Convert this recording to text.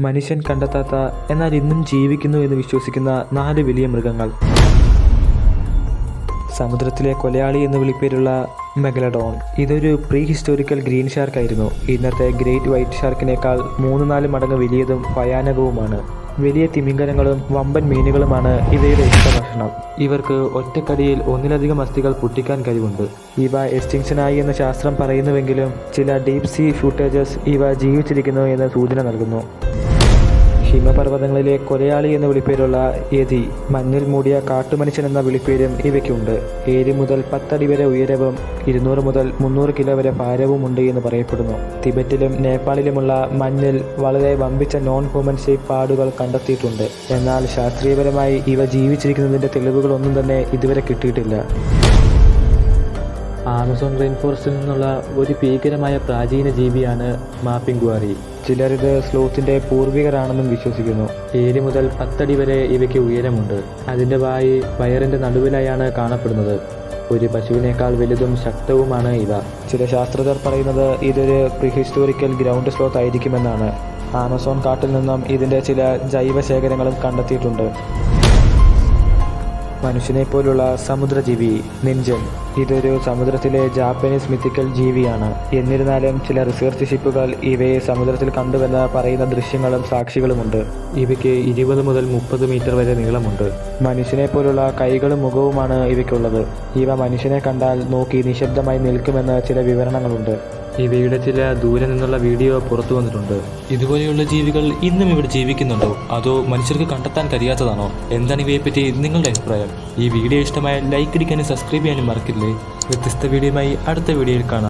മനുഷ്യൻ കണ്ടെത്താത്ത എന്നാൽ ഇന്നും ജീവിക്കുന്നു എന്ന് വിശ്വസിക്കുന്ന 4 വലിയ മൃഗങ്ങൾ. സമുദ്രത്തിലെ കൊലയാളി എന്ന് വിളിപ്പേരുള്ള മെഗലഡോൺ. ഇതൊരു പ്രീ ഹിസ്റ്റോറിക്കൽ ഗ്രീൻ ഷാർക്ക് ആയിരുന്നു. ഇന്നത്തെ ഗ്രേറ്റ് വൈറ്റ് ഷാർക്കിനേക്കാൾ 3-4 മടങ്ങ് വലിയതും ഭയാനകവുമാണ്. വലിയ തിമിംഗലങ്ങളും വമ്പൻ മീനുകളുമാണ് ഇവയുടെ ഇഷ്ടഭക്ഷണം. ഇവർക്ക് ഒറ്റക്കടിയിൽ ഒന്നിലധികം അസ്ഥികൾ പൊട്ടിക്കാൻ കഴിവുണ്ട്. ഇവ എക്സ്റ്റിങ്ഷനായി എന്ന് ശാസ്ത്രം പറയുന്നുവെങ്കിലും ചില ഡീപ് സീ ഫൂട്ടേജസ് ഇവ ജീവിച്ചിരിക്കുന്നു എന്ന് സൂചന നൽകുന്നു. ഹിമപർവ്വതങ്ങളിലെ കൊലയാളി എന്ന വിളിപ്പേരുള്ള യതി, മഞ്ഞിൽ മൂടിയ കാട്ടുമനുഷ്യൻ എന്ന വിളിപ്പേരും ഇവയ്ക്കുണ്ട്. 7 മുതൽ 10 അടി വരെ ഉയരവും 200 മുതൽ 300 കിലോ വരെ ഭാരവുമുണ്ട് എന്ന് പറയപ്പെടുന്നു. തിബറ്റിലും നേപ്പാളിലുമുള്ള മഞ്ഞിൽ വളരെ വമ്പിച്ച നോൺ ഹ്യൂമൻ ഷേപ്പ് പാടുകൾ കണ്ടെത്തിയിട്ടുണ്ട്. എന്നാൽ ശാസ്ത്രീയപരമായി ഇവ ജീവിച്ചിരിക്കുന്നതിൻ്റെ തെളിവുകളൊന്നും തന്നെ ഇതുവരെ കിട്ടിയിട്ടില്ല. ആമസോൺ റെയിൻ ഫോറസ്റ്റിൽ നിന്നുള്ള ഒരു ഭീകരമായ പ്രാചീന ജീവിയാണ് മാപ്പിംഗ്വാറി. ചിലരിത് സ്ലോത്തിന്റെ പൂർവികരാണെന്നും വിശ്വസിക്കുന്നു. 7 മുതൽ 10 അടി വരെ ഇവയ്ക്ക് ഉയരമുണ്ട്. അതിൻ്റെ വായ് വയറിൻ്റെ നടുവിലായാണ് കാണപ്പെടുന്നത്. ഒരു പശുവിനേക്കാൾ വലുതും ശക്തവുമാണ് ഇവ. ചില ശാസ്ത്രജ്ഞർ പറയുന്നത് ഇതൊരു പ്രീഹിസ്റ്റോറിക്കൽ ഗ്രൗണ്ട് സ്ലോത്ത് ആയിരിക്കുമെന്നാണ്. ആമസോൺ കാട്ടിൽ നിന്നും ഇതിൻ്റെ ചില ജൈവ ശേഖരങ്ങളും കണ്ടെത്തിയിട്ടുണ്ട്. മനുഷ്യനെ പോലുള്ള സമുദ്രജീവി നിഞ്ചൻ. ഇതൊരു സമുദ്രത്തിലെ ജാപ്പനീസ് മിത്തിക്കൽ ജീവിയാണ്. എന്നിരുന്നാലും ചില റിസർച്ച് ഷിപ്പുകൾ ഇവയെ സമുദ്രത്തിൽ കണ്ടുവെന്ന് പറയുന്ന ദൃശ്യങ്ങളും സാക്ഷികളുമുണ്ട്. ഇവയ്ക്ക് 20 മുതൽ 30 മീറ്റർ വരെ നീളമുണ്ട്. മനുഷ്യനെ പോലുള്ള കൈകളും മുഖവുമാണ് ഇവയ്ക്കുള്ളത്. ഇവ മനുഷ്യനെ കണ്ടാൽ നോക്കി നിശബ്ദമായി നിൽക്കുമെന്ന് ചില വിവരണങ്ങളുണ്ട്. ഇവയുടെ ചില ദൂരെ നിന്നുള്ള വീഡിയോ പുറത്തു വന്നിട്ടുണ്ട്. ഇതുപോലെയുള്ള ജീവികൾ ഇന്നും ഇവിടെ ജീവിക്കുന്നുണ്ടോ, അതോ മനുഷ്യർക്ക് കണ്ടെത്താൻ കഴിയാത്തതാണോ? എന്താണ് ഇവയെപ്പറ്റി നിങ്ങളുടെ അഭിപ്രായം? ഈ വീഡിയോ ഇഷ്ടമായ ലൈക്ക് അടിക്കാനും സബ്സ്ക്രൈബ് ചെയ്യാനും മറക്കില്ലേ. വ്യത്യസ്ത വീഡിയോയുമായി അടുത്ത വീഡിയോയിൽ കാണാം.